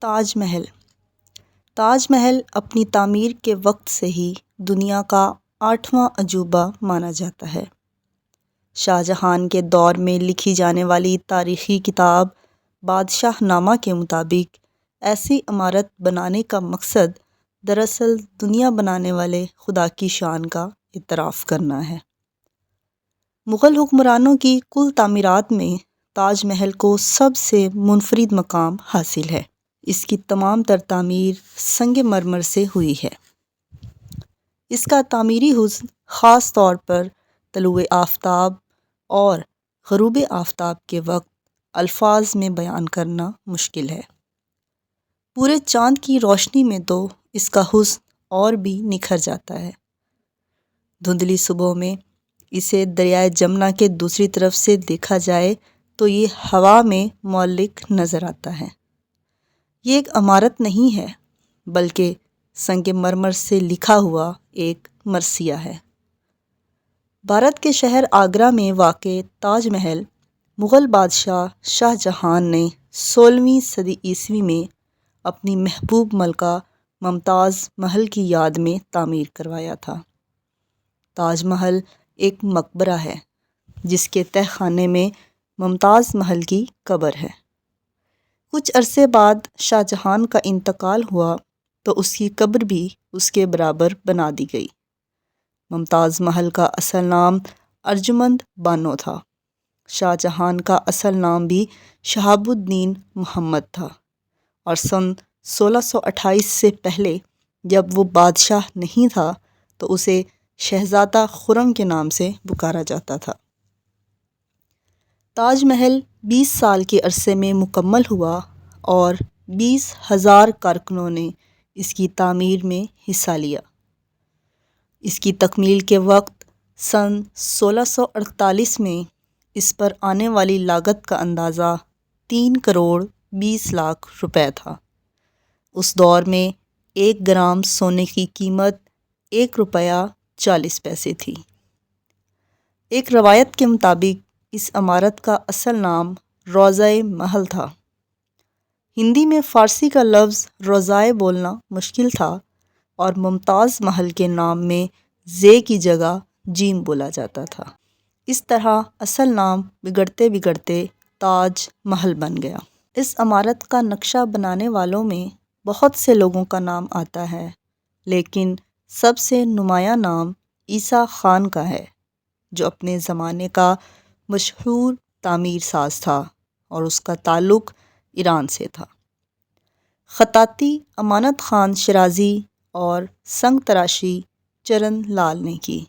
تاج محل تاج محل اپنی تعمیر کے وقت سے ہی دنیا کا 8واں عجوبہ مانا جاتا ہے۔ شاہ جہان کے دور میں لکھی جانے والی تاریخی کتاب بادشاہ نامہ کے مطابق ایسی عمارت بنانے کا مقصد دراصل دنیا بنانے والے خدا کی شان کا اعتراف کرنا ہے۔ مغل حکمرانوں کی کل تعمیرات میں تاج محل کو سب سے منفرد مقام حاصل ہے۔ اس کی تمام تر تعمیر سنگ مرمر سے ہوئی ہے۔ اس کا تعمیری حسن خاص طور پر طلوع آفتاب اور غروب آفتاب کے وقت الفاظ میں بیان کرنا مشکل ہے۔ پورے چاند کی روشنی میں تو اس کا حسن اور بھی نکھر جاتا ہے۔ دھندلی صبح میں اسے دریائے جمنا کے دوسری طرف سے دیکھا جائے تو یہ ہوا میں معلق نظر آتا ہے۔ یہ ایک عمارت نہیں ہے بلکہ سنگ مرمر سے لکھا ہوا ایک مرثیہ ہے۔ بھارت کے شہر آگرہ میں واقع تاج محل مغل بادشاہ شاہ جہان نے 16ویں صدی عیسوی میں اپنی محبوب ملکہ ممتاز محل کی یاد میں تعمیر کروایا تھا۔ تاج محل ایک مقبرہ ہے جس کے تہہ خانے میں ممتاز محل کی قبر ہے۔ کچھ عرصے بعد شاہ جہان کا انتقال ہوا تو اس کی قبر بھی اس کے برابر بنا دی گئی۔ ممتاز محل کا اصل نام ارجمند بانو تھا۔ شاہ جہان کا اصل نام بھی شہاب الدین محمد تھا اور سن 1628 سے پہلے جب وہ بادشاہ نہیں تھا تو اسے شہزادہ خرم کے نام سے پکارا جاتا تھا۔ تاج محل 20 سال کے عرصے میں مکمل ہوا اور 20,000 کارکنوں نے اس کی تعمیر میں حصہ لیا۔ اس کی تکمیل کے وقت سن 1648 میں اس پر آنے والی لاگت کا اندازہ 3 کروڑ 20 لاکھ روپے تھا۔ اس دور میں 1 گرام سونے کی قیمت 1 روپیہ 40 پیسے تھی۔ ایک روایت کے مطابق اس عمارت کا اصل نام روضۂ محل تھا۔ ہندی میں فارسی کا لفظ روضائے بولنا مشکل تھا اور ممتاز محل کے نام میں زے کی جگہ جیم بولا جاتا تھا۔ اس طرح اصل نام بگڑتے بگڑتے تاج محل بن گیا۔ اس عمارت کا نقشہ بنانے والوں میں بہت سے لوگوں کا نام آتا ہے لیکن سب سے نمایاں نام عیسیٰ خان کا ہے جو اپنے زمانے کا مشہور تعمیر ساز تھا اور اس کا تعلق ایران سے تھا۔ خطاطی امانت خان شیرازی اور سنگ تراشی چرن لال نے کی۔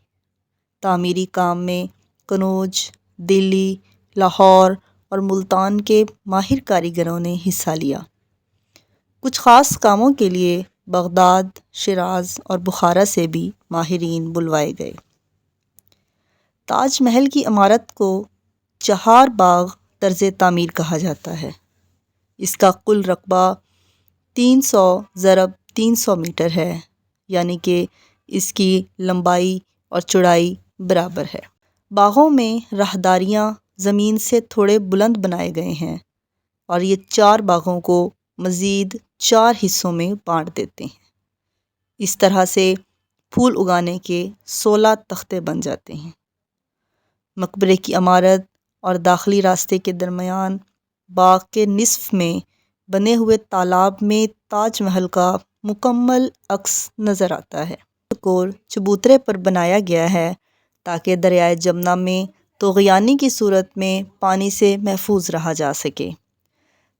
تعمیری کام میں قنوج، دلی، لاہور اور ملتان کے ماہر کاریگروں نے حصہ لیا۔ کچھ خاص کاموں کے لیے بغداد، شیراز اور بخارا سے بھی ماہرین بلوائے گئے۔ تاج محل کی عمارت کو چہار باغ طرز تعمیر کہا جاتا ہے۔ اس کا کل رقبہ 300 × 300 میٹر ہے یعنی کہ اس کی لمبائی اور چوڑائی برابر ہے۔ باغوں میں راہداریاں زمین سے تھوڑے بلند بنائے گئے ہیں اور یہ 4 باغوں کو مزید 4 حصوں میں بانٹ دیتے ہیں۔ اس طرح سے پھول اگانے کے 16 تختے بن جاتے ہیں۔ مقبرے کی عمارت اور داخلی راستے کے درمیان باغ کے نصف میں بنے ہوئے تالاب میں تاج محل کا مکمل عکس نظر آتا ہے۔ کور چبوترے پر بنایا گیا ہے تاکہ دریائے جمنا میں طغیانی کی صورت میں پانی سے محفوظ رہا جا سکے۔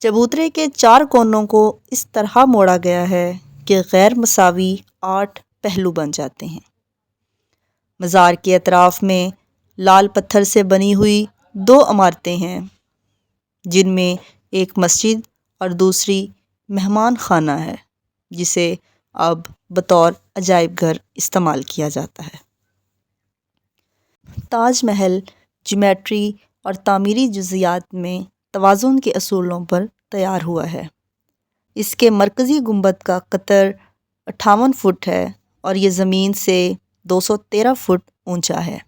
چبوترے کے 4 کونوں کو اس طرح موڑا گیا ہے کہ غیر مساوی 8 پہلو بن جاتے ہیں۔ مزار کے اطراف میں لال پتھر سے بنی ہوئی 2 عمارتیں ہیں جن میں ایک مسجد اور دوسری مہمان خانہ ہے جسے اب بطور عجائب گھر استعمال کیا جاتا ہے۔ تاج محل جیومیٹری اور تعمیری جزئیات میں توازن کے اصولوں پر تیار ہوا ہے۔ اس کے مرکزی گنبد کا قطر 58 فٹ ہے اور یہ زمین سے 213 فٹ اونچا ہے۔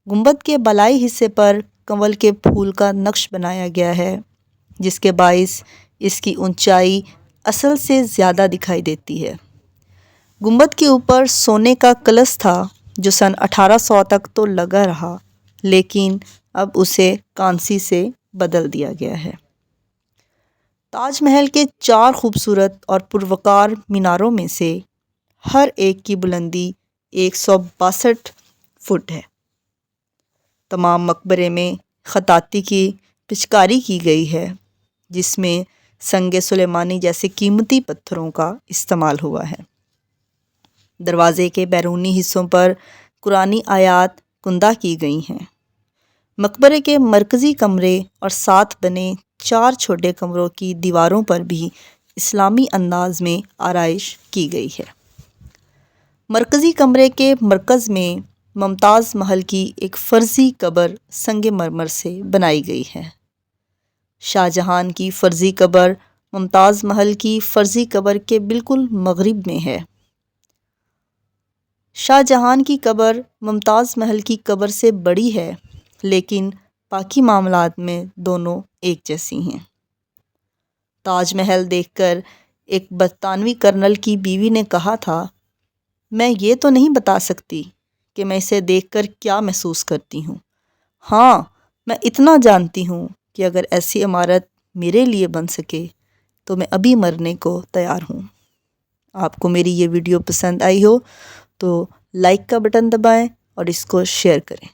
گنبد کے بالائی حصے پر کنول کے پھول کا نقش بنایا گیا ہے جس کے باعث اس کی اونچائی اصل سے زیادہ دکھائی دیتی ہے۔ گنبد کے اوپر سونے کا کلش تھا جو سن 1800 تک تو لگا رہا، لیکن اب اسے کانسی سے بدل دیا گیا ہے۔ تاج محل کے 4 خوبصورت اور پروقار میناروں میں سے ہر ایک کی بلندی 162 فٹ ہے۔ تمام مقبرے میں خطاطی کی پچکاری کی گئی ہے، جس میں سنگ سلیمانی جیسے قیمتی پتھروں کا استعمال ہوا ہے۔ دروازے کے بیرونی حصوں پر قرآنی آیات کندہ کی گئی ہیں۔ مقبرے کے مرکزی کمرے اور ساتھ بنے 4 چھوٹے کمروں کی دیواروں پر بھی اسلامی انداز میں آرائش کی گئی ہے۔ مرکزی کمرے کے مرکز میں ممتاز محل کی ایک فرضی قبر سنگ مرمر سے بنائی گئی ہے۔ شاہ جہان کی فرضی قبر ممتاز محل کی فرضی قبر کے بالکل مغرب میں ہے۔ شاہ جہان کی قبر ممتاز محل کی قبر سے بڑی ہے، لیکن باقی معاملات میں دونوں ایک جیسی ہیں۔ تاج محل دیکھ کر ایک برطانوی کرنل کی بیوی نے کہا تھا، میں یہ تو نہیں بتا سکتی کہ میں اسے دیکھ کر کیا محسوس کرتی ہوں۔ ہاں، میں اتنا جانتی ہوں کہ اگر ایسی عمارت میرے لیے بن سکے تو میں ابھی مرنے کو تیار ہوں۔ آپ کو میری یہ ویڈیو پسند آئی ہو تو لائک کا بٹن دبائیں اور اس کو شیئر کریں۔